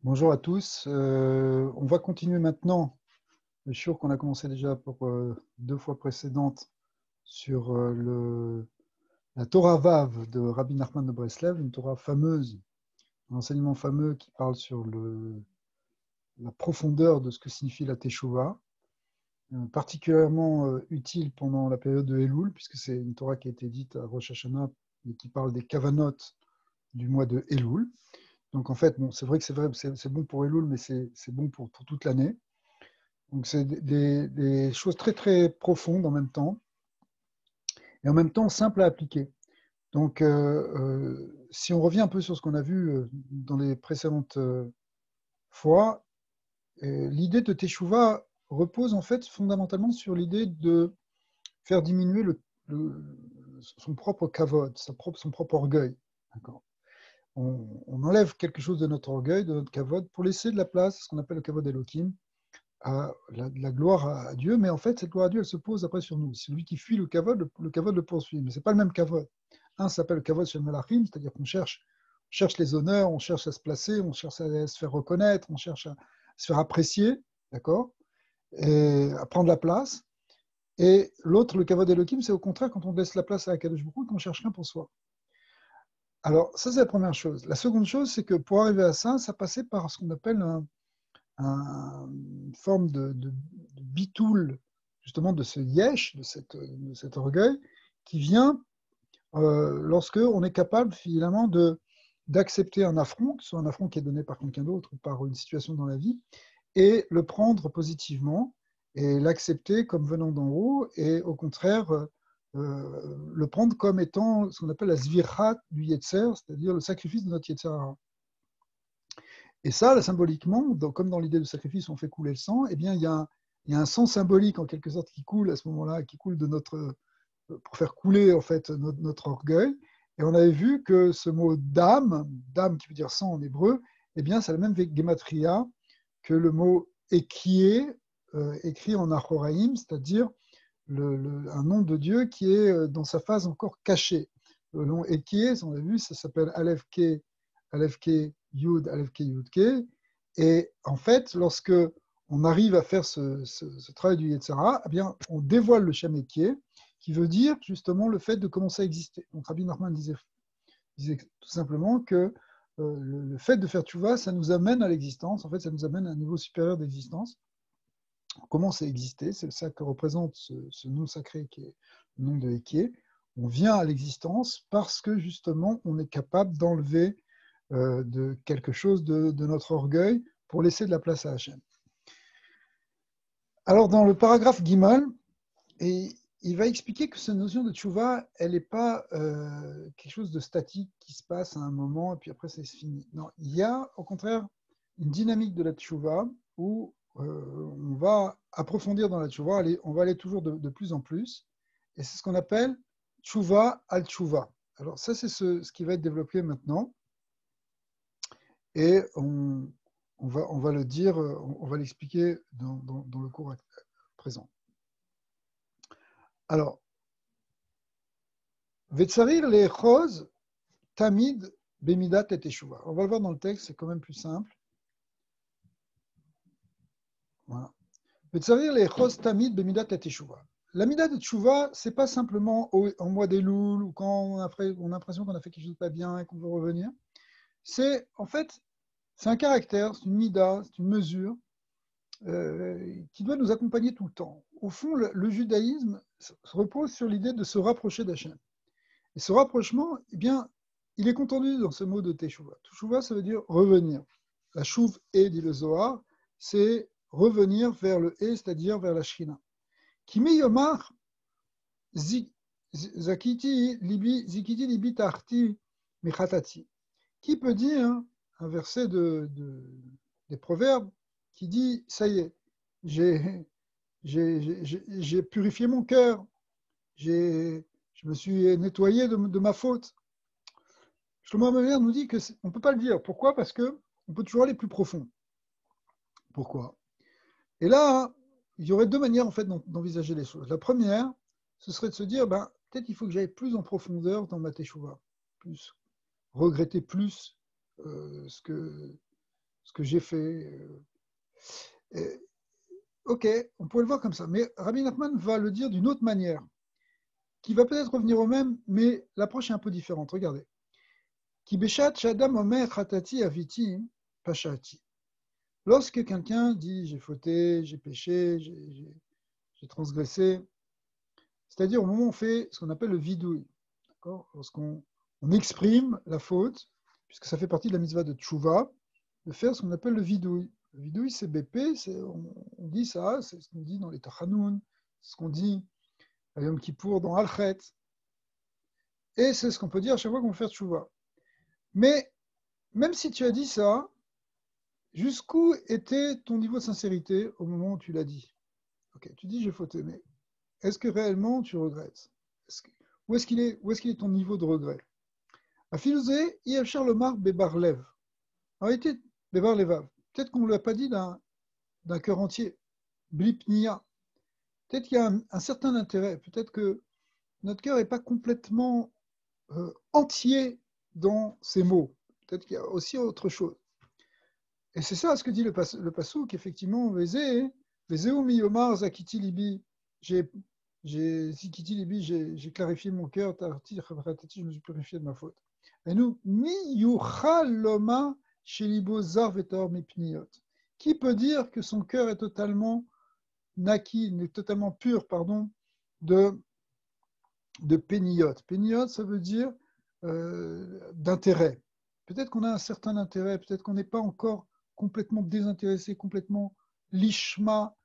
Bonjour à tous. On va continuer maintenant le shiur qu'on a commencé déjà pour deux fois précédentes sur la Torah Vav de Rabbi Nachman de Breslev, une Torah fameuse, un enseignement fameux qui parle sur la profondeur de ce que signifie la Teshuvah, particulièrement utile pendant la période de Elul, puisque c'est une Torah qui a été dite à Rosh Hashanah et qui parle des kavanot du mois de Elul. Donc en fait, bon, c'est vrai que c'est bon pour Elul, mais c'est bon pour toute l'année. Donc c'est des choses très très profondes en même temps, et en même temps simples à appliquer. Donc si on revient un peu sur ce qu'on a vu dans les précédentes fois, l'idée de Teshuvah repose en fait fondamentalement sur l'idée de faire diminuer son propre kavod, son propre orgueil. On enlève quelque chose de notre orgueil, de notre kavod, pour laisser de la place, ce qu'on appelle le kavod Elohim, à la gloire à Dieu, mais en fait, cette gloire à Dieu, elle se pose après sur nous. Celui qui fuit le kavod le poursuit, mais ce n'est pas le même kavod. Un s'appelle le kavod shel malachim, c'est-à-dire qu'on cherche les honneurs, on cherche à se placer, on cherche à se faire reconnaître, on cherche à se faire apprécier, d'accord, et à prendre la place. Et l'autre, le kavod Elohim, c'est au contraire quand on laisse la place à Akadosh Baruch Hu, qu'on cherche rien pour soi. Alors, ça, c'est la première chose. La seconde chose, c'est que pour arriver à ça, ça passait par ce qu'on appelle une forme de bitoul, justement, de ce yesh, de cet orgueil, qui vient lorsque on est capable, finalement, d'accepter un affront, que ce soit un affront qui est donné par quelqu'un d'autre ou par une situation dans la vie, et le prendre positivement et l'accepter comme venant d'en haut, et au contraire, le prendre comme étant ce qu'on appelle la svirhat du Yetzer, c'est-à-dire le sacrifice de notre Yetzer Hara. Et ça, là, symboliquement, comme dans l'idée du sacrifice, on fait couler le sang, eh bien, il y a un sang symbolique, en quelque sorte, qui coule à ce moment-là, qui coule pour faire couler, en fait, notre orgueil. Et on avait vu que ce mot dame qui veut dire sang en hébreu, eh bien, c'est la même gematria que le mot équié, écrit en achoraïm, c'est-à-dire un nom de Dieu qui est dans sa phase encore cachée. Le nom équié, on a vu, ça s'appelle Aleph Ke Yud, Aleph Ke Yud Ke. Et en fait, lorsque on arrive à faire ce travail du Yetzara, eh bien, on dévoile le Shem Ekié, qui veut dire justement le fait de commencer à exister. Donc Rabbi Nachman disait tout simplement que le fait de faire tchouva, ça nous amène à l'existence. En fait, ça nous amène à un niveau supérieur d'existence. On commence à exister, c'est ça que représente ce nom sacré qui est le nom de Ekié. On vient à l'existence parce que justement, on est capable d'enlever de quelque chose de notre orgueil pour laisser de la place à Hachem. Alors, dans le paragraphe Gimal, il va expliquer que cette notion de tchouva, elle n'est pas quelque chose de statique qui se passe à un moment et puis après c'est fini. Non, il y a au contraire une dynamique de la tchouva où on va approfondir dans la tchouva, on va aller toujours de plus en plus, et c'est ce qu'on appelle tchouva al tchouva. Alors ça, c'est ce qui va être développé maintenant, et on va le dire, on va l'expliquer dans le cours présent. Alors, Vetsarir les chos tamid bemidat et teshuva. On va le voir dans le texte, c'est quand même plus simple. Voilà. Vetsarir les chos tamid bemidat et teshuva. La midat de teshuva, c'est pas simplement en mois d'Elul ou quand on a l'impression qu'on a fait quelque chose de pas bien et qu'on veut revenir. C'est en fait, c'est un caractère, c'est une mida, c'est une mesure qui doit nous accompagner tout le temps. Au fond, le judaïsme se repose sur l'idée de se rapprocher d'Hachem. Et ce rapprochement, eh bien, il est contenu dans ce mot de Teshuvah. Teshuvah, ça veut dire revenir. La chouve et, dit le Zohar, c'est revenir vers le et, c'est-à-dire vers la Shrina. Kimi yomar zakiti libi tarti mechatati. Qui peut dire un verset des Proverbes qui dit, ça y est, j'ai purifié mon cœur, je me suis nettoyé de ma faute. Shlomo Ameler nous dit qu'on ne peut pas le dire. Pourquoi? Parce qu'on peut toujours aller plus profond. Pourquoi? Et là, il y aurait deux manières en fait d'envisager les choses. La première, ce serait de se dire, peut-être qu'il faut que j'aille plus en profondeur dans ma teshuva, plus regretter plus ce que ce que j'ai fait. Ok, on pourrait le voir comme ça. Mais Rabbi Nachman va le dire d'une autre manière, qui va peut-être revenir au même, mais l'approche est un peu différente. Regardez. Ki beshat shadam omer chatati aviti pashati. Lorsque quelqu'un dit j'ai fauté, j'ai péché, j'ai transgressé, c'est-à-dire au moment où on fait ce qu'on appelle le vidouille, lorsqu'on exprime la faute, puisque ça fait partie de la mitzvah de tchouva, de faire ce qu'on appelle le vidouille. Le vidouille, c'est BP, on dit ça, c'est ce qu'on dit dans les Tachanoun, ce qu'on dit à Yom Kippour dans Al-Chet, et c'est ce qu'on peut dire à chaque fois qu'on veut faire tchouva. Mais même si tu as dit ça, jusqu'où était ton niveau de sincérité au moment où tu l'as dit? Ok, tu dis j'ai fauté, mais est-ce que réellement tu regrettes? Où est-ce qu'il est ton niveau de regret? À Philosé, Yevchar Lomar Bebarlev. En réalité, Bebarlevav. Peut-être qu'on ne l'a pas dit d'un cœur entier. Blipnia. Peut-être qu'il y a un certain intérêt. Peut-être que notre cœur n'est pas complètement entier dans ces mots. Peut-être qu'il y a aussi autre chose. Et c'est ça ce que dit le Passouk, effectivement, Vezeu miyomar zakiti libi. Zikiti libi, j'ai clarifié mon cœur, je me suis purifié de ma faute. Et nous, mi yuchal loma shelibo zar vetor mipniot. Qui peut dire que son cœur est totalement naki, totalement pur, pardon, de péniot. Péniot, ça veut dire d'intérêt. Peut-être qu'on a un certain intérêt, peut-être qu'on n'est pas encore complètement désintéressé, complètement lishma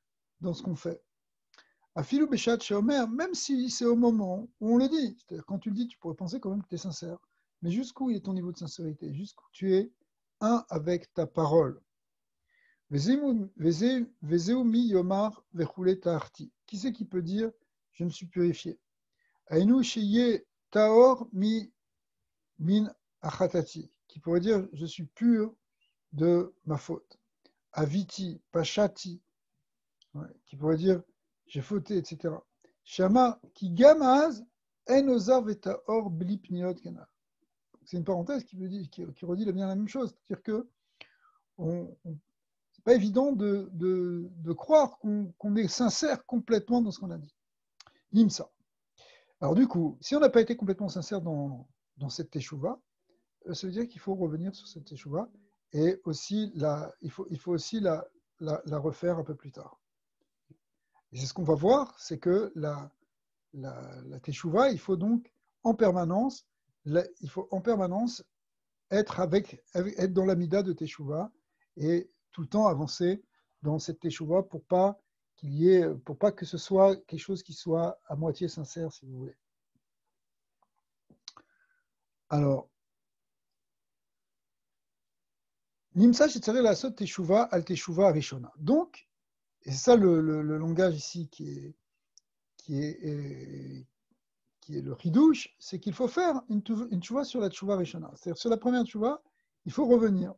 dans ce qu'on fait. Afilou Béchat chez Omer, même si c'est au moment où on le dit, c'est-à-dire quand tu le dis, tu pourrais penser quand même que tu es sincère. Mais jusqu'où est ton niveau de sincérité? Jusqu'où tu es un avec ta parole? Vezeu mi yomar vechule ta'arti. Qui c'est qui peut dire je me suis purifié? Aïnou sheye taor mi min achatati, qui pourrait dire je suis pur de ma faute. Aviti, pashati, ouais, qui pourrait dire j'ai fauté, etc. Shama, qui gamaz, en ozar veta or blipniot kana. C'est une parenthèse qui redit bien la même chose. C'est-à-dire que c'est pas évident de croire qu'on est sincère complètement dans ce qu'on a dit. Nimsa. Alors du coup, si on n'a pas été complètement sincère dans cette teshuva, ça veut dire qu'il faut revenir sur cette teshuva et aussi il faut aussi la refaire un peu plus tard. Et c'est ce qu'on va voir, c'est que la teshuva, il faut donc en permanence, être dans l'amida de teshuva et tout le temps avancer dans cette teshuva pour pas que ce soit quelque chose qui soit à moitié sincère, si vous voulez. Alors, Nimsa shetzareh la'asot teshuva al teshuva rishona. Donc, et c'est ça le langage ici qui est le ridouche, c'est qu'il faut faire une teshuva sur la teshuva rishona. C'est-à-dire sur la première teshuva, il faut revenir.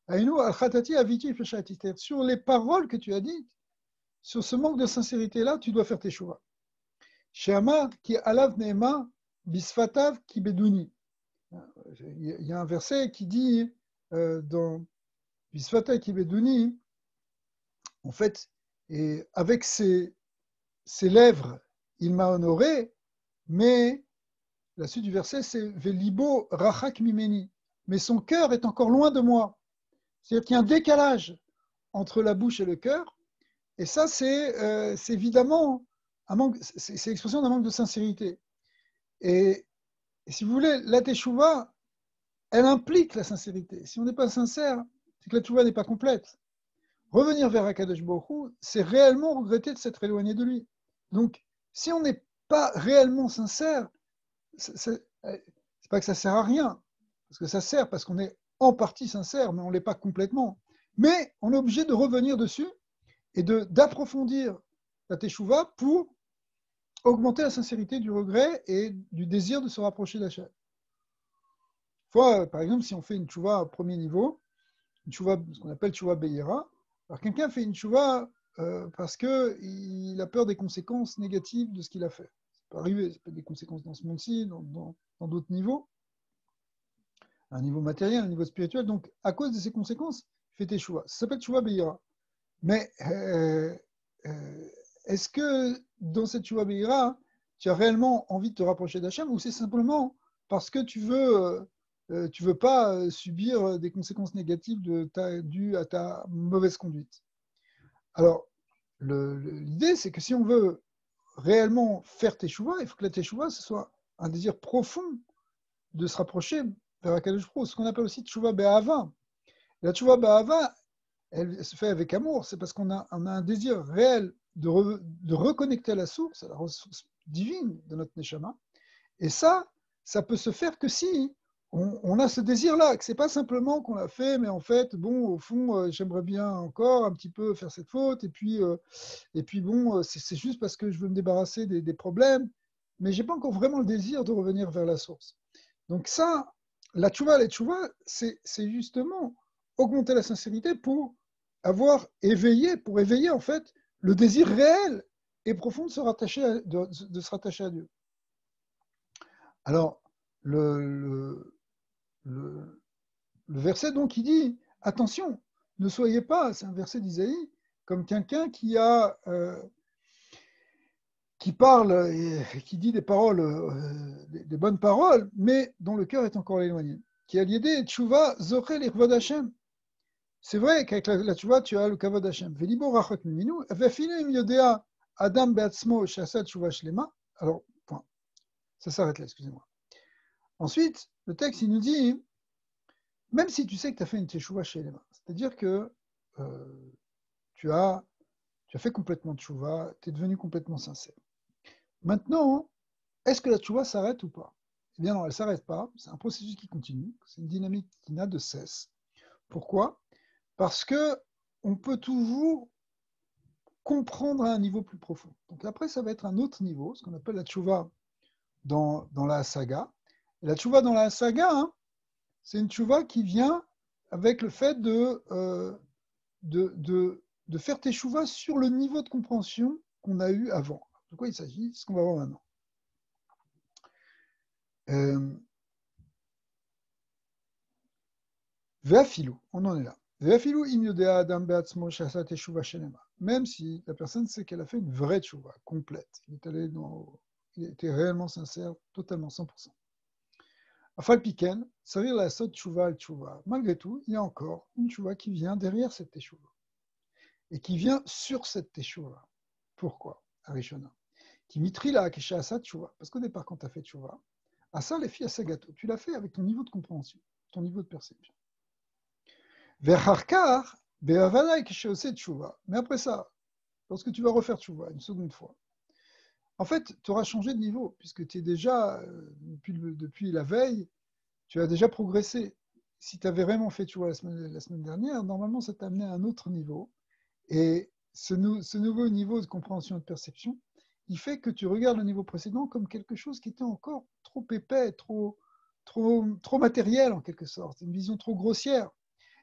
Aïnou al khatati aviti feshati. C'est-à-dire sur les paroles que tu as dites, sur ce manque de sincérité-là, tu dois faire teshuva. She'amar ki alav ne'ema bisfatav ki bedouni. Il y a un verset qui dit dans Bisfata Kibedouni, en fait, et avec ses lèvres, il m'a honoré, mais la suite du verset, c'est Velibo Rachak Mimeni. Mais son cœur est encore loin de moi. C'est-à-dire qu'il y a un décalage entre la bouche et le cœur, et ça, c'est évidemment un manque, c'est l'expression d'un manque de sincérité. Et si vous voulez, la teshuva, elle implique la sincérité. Si on n'est pas sincère, c'est que la teshuva n'est pas complète. Revenir vers Akadosh Baruch Hu, c'est réellement regretter de s'être éloigné de lui. Donc, si on n'est pas réellement sincère, c'est pas que ça sert à rien, parce que ça sert parce qu'on est en partie sincère, mais on ne l'est pas complètement. Mais on est obligé de revenir dessus et d'approfondir la teshuva pour augmenter la sincérité du regret et du désir de se rapprocher d'Hachem. Par exemple, si on fait une teshuva au premier niveau, une teshuva, ce qu'on appelle teshuva Beyera, alors quelqu'un fait une teshuva parce qu'il a peur des conséquences négatives de ce qu'il a fait. Ça peut arriver, ça peut être des conséquences dans ce monde-ci, dans d'autres niveaux, un niveau matériel, un niveau spirituel. Donc, à cause de ces conséquences, fais teshuva. Ça s'appelle teshuva be'ira. Mais est-ce que dans cette teshuva be'ira, tu as réellement envie de te rapprocher d'Hachem ou c'est simplement parce que tu veux pas subir des conséquences négatives dues à ta mauvaise conduite? Alors, l'idée, c'est que si on veut réellement faire teshuva, il faut que la teshuva, ce soit un désir profond de se rapprocher vers Akadosh Baruch Hu, ce qu'on appelle aussi teshuva be'ahava. La teshuva be'ahava, elle se fait avec amour, c'est parce qu'on a un désir réel de reconnecter à la source divine de notre neshama. Et ça peut se faire que si on a ce désir-là, que c'est pas simplement qu'on l'a fait, mais en fait, bon, au fond, j'aimerais bien encore un petit peu faire cette faute, et puis bon, c'est juste parce que je veux me débarrasser des problèmes, mais j'ai pas encore vraiment le désir de revenir vers la source. Donc ça, la tchouva, c'est justement augmenter la sincérité pour éveiller en fait le désir réel et profond de se rattacher à Dieu. Alors, le verset donc il dit attention, ne soyez pas, c'est un verset d'Isaïe, comme quelqu'un qui parle et qui dit des paroles, des bonnes paroles, mais dont le cœur est encore éloigné. Qui a l'idée tchouva zochel irvod Hashem. C'est vrai qu'avec la tchouva, tu as le kavod Hashem. Velibo rachak miminu, vefile im yodea adam beatzmo shasa tchouva shlema. Alors, point. Ça s'arrête là, excusez-moi. Ensuite, le texte, il nous dit, même si tu sais que tu as fait une teshuva chez les mains, c'est-à-dire que tu as fait complètement teshuva, tu es devenu complètement sincère. Maintenant, est-ce que la teshuva s'arrête ou pas? Eh bien non, elle ne s'arrête pas, c'est un processus qui continue, c'est une dynamique qui n'a de cesse. Pourquoi? Parce qu'on peut toujours comprendre à un niveau plus profond. Donc après, ça va être un autre niveau, ce qu'on appelle la teshuva dans la saga. Et la teshuva dans la saga, hein, c'est une teshuva qui vient avec le fait de faire teshuva sur le niveau de compréhension qu'on a eu avant. De quoi il s'agit? C'est ce qu'on va voir maintenant. Ve'afilu, on en est là. Ve'afilu im yodea adam be'atzmo shasa teshuva shelema. Même si la personne sait qu'elle a fait une vraie teshuva complète, il était réellement sincère, totalement 100%. Afal piken, servir la sot teshuva al teshuva. Malgré tout, il y a encore une teshuva qui vient derrière cette teshuva et qui vient sur cette teshuva. Pourquoi? Arishona. Qui mitri la akesha asa teshuva. Parce qu'au départ, quand tu as fait teshuva, asa les filles asagato, tu l'as fait avec ton niveau de compréhension, ton niveau de perception. Verharkar, be'avada akesha ose teshuva. Mais après ça, lorsque tu vas refaire teshuva une seconde fois, en fait, tu auras changé de niveau, puisque tu es déjà, depuis la veille, tu as déjà progressé. Si tu avais vraiment fait teshuva la semaine dernière, normalement, ça t'a amené à un autre niveau. Et ce nouveau niveau de compréhension et de perception, il fait que tu regardes le niveau précédent comme quelque chose qui était encore trop épais, trop matériel en quelque sorte, une vision trop grossière.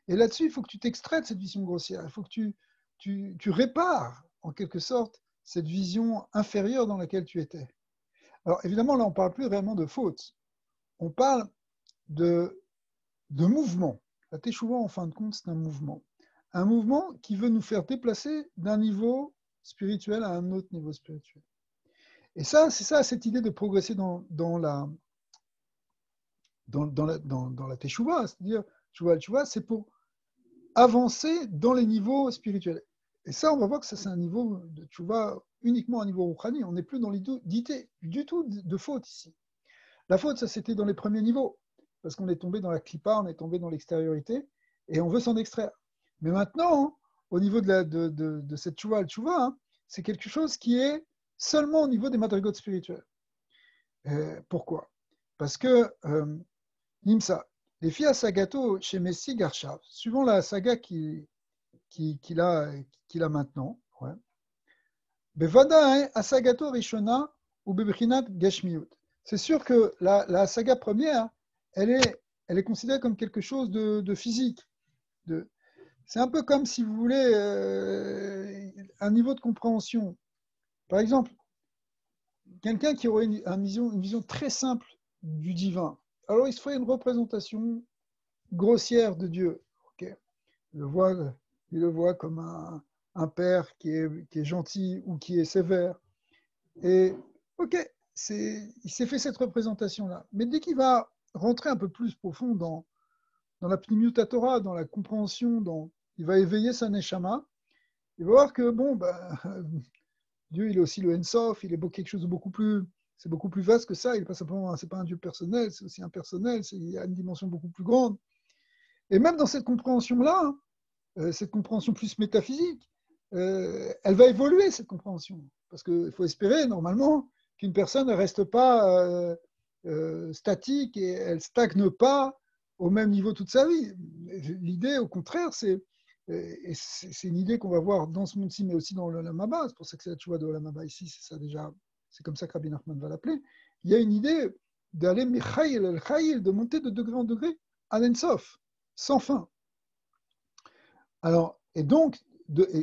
Et là-dessus, il faut que tu t'extrais de cette vision grossière, il faut que tu répares en quelque sorte cette vision inférieure dans laquelle tu étais. Alors évidemment, là, on ne parle plus réellement de faute, on parle de mouvement. La teshuva, en fin de compte, c'est un mouvement. Un mouvement qui veut nous faire déplacer d'un niveau spirituel à un autre niveau spirituel. Et ça, c'est ça, cette idée de progresser dans la teshuva, c'est-à-dire, teshuva, c'est pour avancer dans les niveaux spirituels. Et ça, on va voir que ça, c'est un niveau de teshuva uniquement un niveau rouhani. On n'est plus dans l'idée du tout de faute ici. La faute, ça, c'était dans les premiers niveaux, parce qu'on est tombé dans la clipa, on est tombé dans l'extériorité, et on veut s'en extraire. Mais maintenant, au niveau de cette teshuva al-teshuva, hein, c'est quelque chose qui est seulement au niveau des madrigotes spirituelles. Pourquoi? Parce que Nimsa, les filles à Sagato chez Messi Garshav, suivant la saga qu'il a maintenant, ouais. Bevada Asagato Rishona ou Bebrinat Gashmiut. C'est sûr que la saga première, elle est considérée comme quelque chose de physique. C'est un peu comme, si vous voulez, un niveau de compréhension. Par exemple, quelqu'un qui aurait une vision très simple du divin, alors il se ferait une représentation grossière de Dieu. Okay. il le voit comme un père qui est gentil ou qui est sévère. Et ok, il s'est fait cette représentation-là. Mais dès qu'il va rentrer un peu plus profond dans la Pnimiut Torah, dans la compréhension, il va éveiller sa Neshama, il va voir que, bon, Dieu, il est aussi le Ensof, il est quelque chose de c'est beaucoup plus vaste que ça, il n'est pas simplement, c'est pas un Dieu personnel, c'est aussi impersonnel, il y a une dimension beaucoup plus grande. Et même dans cette compréhension-là, cette compréhension plus métaphysique, elle va évoluer, cette compréhension. Parce qu'il faut espérer, normalement, qu'une personne ne reste pas statique et elle ne stagne pas au même niveau toute sa vie. L'idée, au contraire, c'est une idée qu'on va voir dans ce monde-ci, mais aussi dans l'Olam Haba. C'est pour ça que c'est la tchouva de l'Olam Haba ici, c'est comme ça que Rabbi Nachman va l'appeler. Il y a une idée d'aller Michaïl el-Chaïl, de monter de degré en degré à l'Ensof, sans fin. Alors, et donc,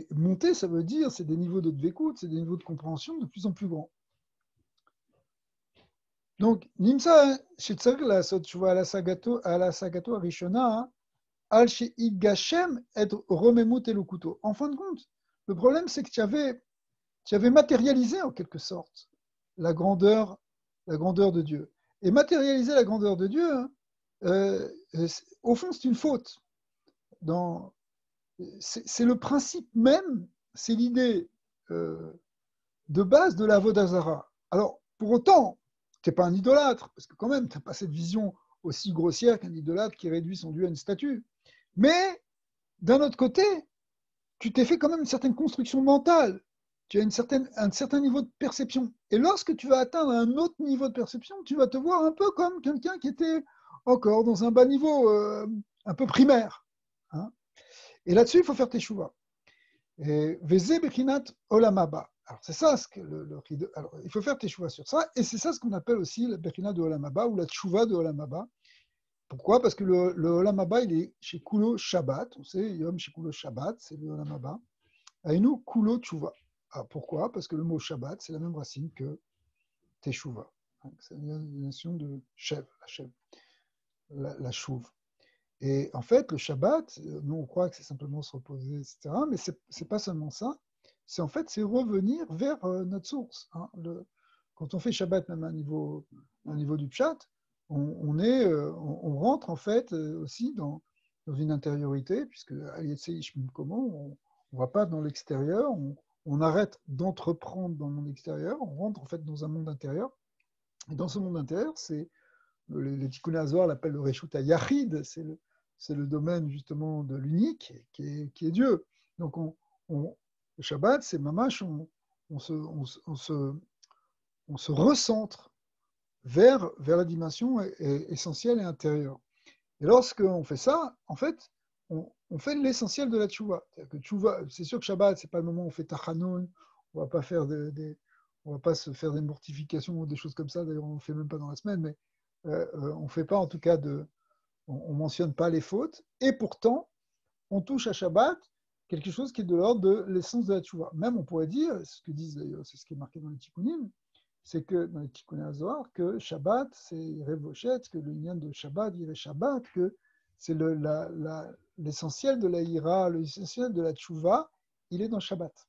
monter, ça veut dire, c'est des niveaux de dvékout, c'est des niveaux de compréhension de plus en plus grands. Donc, Nimsa, shetzarich lasot tshuva à la sagato arishona, al she'id gashem et romemut elokuto. En fin de compte, le problème, c'est que tu avais matérialisé en quelque sorte la grandeur de Dieu. Et matérialiser la grandeur de Dieu, au fond, c'est une faute. C'est le principe même, c'est l'idée de base de la Vodazara. Alors, pour autant, tu n'es pas un idolâtre, parce que quand même, tu n'as pas cette vision aussi grossière qu'un idolâtre qui réduit son Dieu à une statue. Mais, d'un autre côté, tu t'es fait quand même une certaine construction mentale. Tu as un certain niveau de perception. Et lorsque tu vas atteindre un autre niveau de perception, tu vas te voir un peu comme quelqu'un qui était encore dans un bas niveau, un peu primaire. Hein. Et là-dessus, il faut faire tes chouvas. Veze bechinat olamaba. Alors, c'est ça ce que alors, il faut faire tes chouvas sur ça, et c'est ça ce qu'on appelle aussi la bechinat de olamaba ou la tchouva de olamaba. Pourquoi? Parce que le olamaba, il est chez Kulo Shabbat. On sait, Yom chez Kulo Shabbat, c'est le olamaba. Aïnou Kulo tchouva. Alors, pourquoi? Parce que le mot Shabbat, c'est la même racine que teshuva. C'est une notion de chev, la chouve. Et en fait, le Shabbat, nous on croit que c'est simplement se reposer, etc. Mais c'est pas seulement ça. C'est en fait, c'est revenir vers notre source. Hein. Quand on fait Shabbat, même à un niveau du Pshat, on rentre en fait aussi dans une intériorité, puisque comment on va pas dans l'extérieur, on arrête d'entreprendre dans le monde extérieur, on rentre en fait dans un monde intérieur. Et dans ce monde intérieur, les Tikkun Hazor l'appellent le Reshut Yachid, c'est le domaine justement de l'unique qui est Dieu. Donc le Shabbat, c'est mamash, on se recentre vers la dimension essentielle et intérieure. Et lorsqu'on fait ça, en fait, on fait l'essentiel de la tchouva. C'est sûr que Shabbat, c'est pas le moment où on fait tachanoun, on va pas faire on va pas se faire des mortifications ou des choses comme ça. D'ailleurs, on ne fait même pas dans la semaine, mais on ne fait pas en tout cas on mentionne pas les fautes. Et pourtant, on touche à Shabbat quelque chose qui est de l'ordre de l'essence de la tchouva. Même on pourrait dire, ce que disent d'ailleurs, c'est ce qui est marqué dans les Tikkunim, c'est que dans les Tikkunim Hazohar, que Shabbat, c'est Revochet, que le lien de Shabbat, il est Shabbat, que c'est l'essentiel de la ira, l'essentiel de la tchouva, il est dans Shabbat.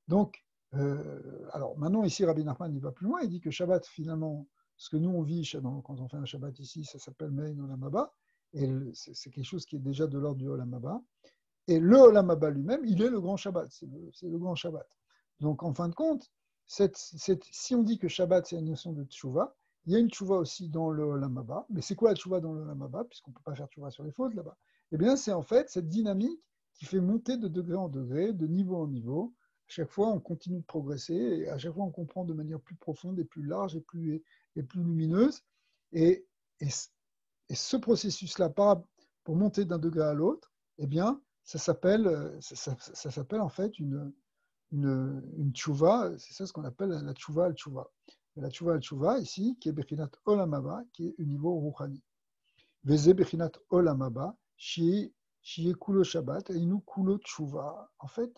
Donc, alors maintenant ici, Rabbi Nachman, il va plus loin, il dit que Shabbat, finalement, ce que nous on vit quand on fait un Shabbat ici, ça s'appelle Mein Olam Haba, et c'est quelque chose qui est déjà de l'ordre du Olam Haba. Et le Olam Haba lui-même, il est le grand Shabbat, c'est le grand Shabbat. Donc en fin de compte, si on dit que Shabbat c'est une notion de tchouva, il y a une tchouva aussi dans le Olam Haba. Mais c'est quoi la tchouva dans le Olam Haba, puisqu'on ne peut pas faire tchouva sur les fautes là-bas? Eh bien, c'est en fait cette dynamique qui fait monter de degré en degré, de niveau en niveau. À chaque fois, on continue de progresser, et à chaque fois, on comprend de manière plus profonde et plus large et plus lumineuse. Et, et, et ce processus-là, pour monter d'un degré à l'autre, eh bien, ça s'appelle en fait une tchouva, c'est ça ce qu'on appelle la tchouva al-tchouva. La tchouva al-tchouva, ici, qui est Bechinat Olam Haba, qui est au niveau Rouhani. Veze Bechinat Olam Haba, Shie Kulo Shabbat, et nous Kulo Tchouva. En fait,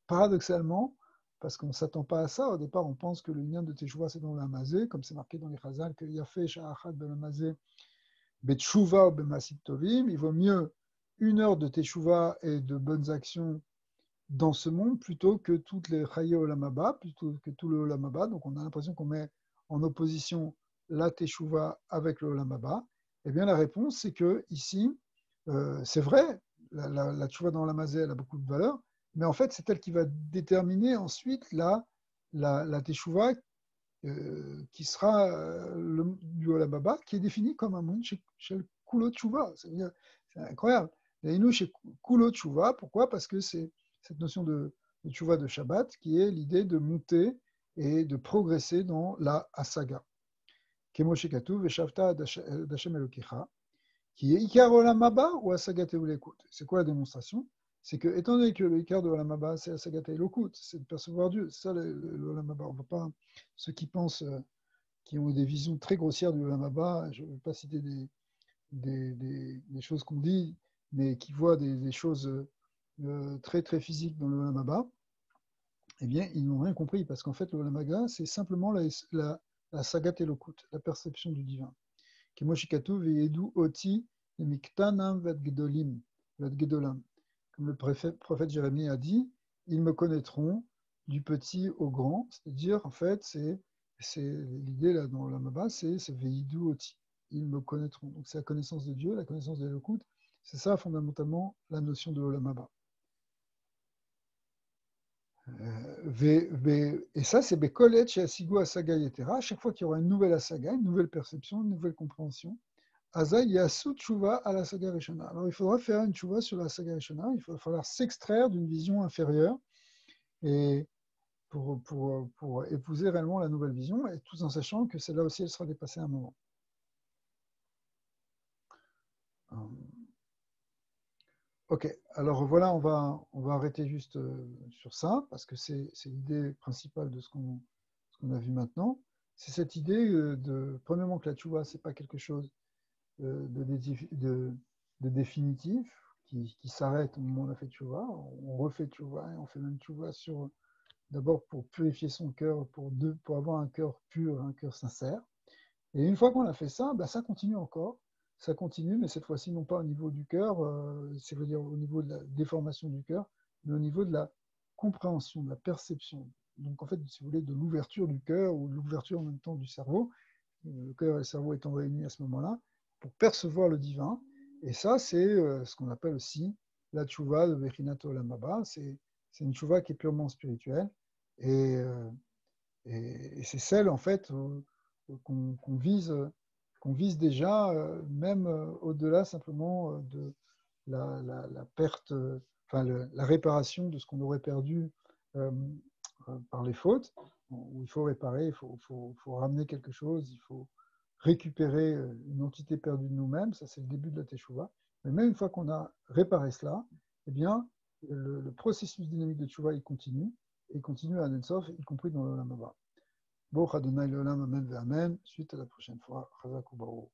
paradoxalement, parce qu'on ne s'attend pas à ça, au départ, on pense que le lien de Teshuvah, c'est dans l'Amazé, comme c'est marqué dans les Chazal, que Yafé Sha'achad ben l'Amazé, Betchouva ou Bemasit Tovim, il vaut mieux une heure de teshuva et de bonnes actions dans ce monde plutôt que toutes les Chaye Olam Haba, plutôt que tout le Olam Haba. Donc on a l'impression qu'on met en opposition la teshuva avec le Olam Haba. Eh bien la réponse, c'est que ici, c'est vrai, la teshuva dans l'Olam Hazé, elle a beaucoup de valeur, mais en fait, c'est elle qui va déterminer ensuite la teshuva qui sera du Olam Haba, qui est défini comme un monde chez le Kulo Teshuva. C'est incroyable. Et nous, chez Kulo Teshuva, pourquoi? Parce que c'est cette notion de Teshuva de Shabbat qui est l'idée de monter et de progresser dans la Hasaga. Kemo Shekatu Veshavta d'Hashem Elokecha, qui est Ikar Olam Haba ou Hasaga Teulekut. C'est quoi la démonstration? C'est que, étant donné que le Ikar de Olam Haba, c'est Hasaga Teulekut, c'est de percevoir Dieu. C'est ça le Olam Haba. On ne va pas, ceux qui pensent, qui ont des visions très grossières du Olam Haba, je ne vais pas citer des choses qu'on dit, mais qui voient des choses très très physiques dans le Olam Haba, eh bien, ils n'ont rien compris, parce qu'en fait, le Olam Haba, c'est simplement la Sagat Elokut, la perception du divin. Kemoshikatu veyedu oti miktanam vadgedolim, vadgedolam. Comme le prophète Jérémie a dit, ils me connaîtront du petit au grand, c'est-à-dire, en fait, c'est l'idée là dans l'Olam Haba, c'est veyedu oti. Ils me connaîtront. Donc, c'est la connaissance de Dieu, la connaissance de l'Elokut. C'est ça, fondamentalement, la notion de l'Olam Haba. Et ça, c'est Bekolet chez Asigo Asaga Yetera. À chaque fois qu'il y aura une nouvelle Asaga, une nouvelle perception, une nouvelle compréhension, Aza Yasu Tshuva à la Saga Rishona. Alors, il faudra faire une Tshuva sur la Saga Rishona. Il va falloir s'extraire d'une vision inférieure et pour épouser réellement la nouvelle vision, et tout en sachant que celle-là aussi, elle sera dépassée à un moment. Ok, alors voilà, on va arrêter juste sur ça, parce que c'est l'idée principale de ce qu'on a vu maintenant. C'est cette idée premièrement, que la tchouva, ce n'est pas quelque chose de définitif, qui s'arrête au moment où on a fait tchouva. On refait tchouva, et on fait même tchouva d'abord pour purifier son cœur, pour avoir un cœur pur, un cœur sincère. Et une fois qu'on a fait ça, ça continue encore. Ça continue, mais cette fois-ci, non pas au niveau du cœur, c'est-à-dire au niveau de la déformation du cœur, mais au niveau de la compréhension, de la perception. Donc, en fait, si vous voulez, de l'ouverture du cœur ou de l'ouverture en même temps du cerveau, le cœur et le cerveau étant réunis à ce moment-là, pour percevoir le divin. Et ça, c'est ce qu'on appelle aussi la tchouva de Bechinat Olam Haba. C'est une tchouva qui est purement spirituelle. Et c'est celle, en fait, qu'on vise déjà, même au-delà simplement de la perte, enfin la réparation de ce qu'on aurait perdu par les fautes, où il faut réparer, il faut ramener quelque chose, il faut récupérer une entité perdue de nous-mêmes, ça c'est le début de la Teshuvah. Mais même une fois qu'on a réparé cela, eh bien, le processus dynamique de Teshuvah, il continue à Nensof, y compris dans l'Olam Haba. Bon, Adonai l'Olam, Amen, Amen. Suite à la prochaine fois. Chazak ou Baruch.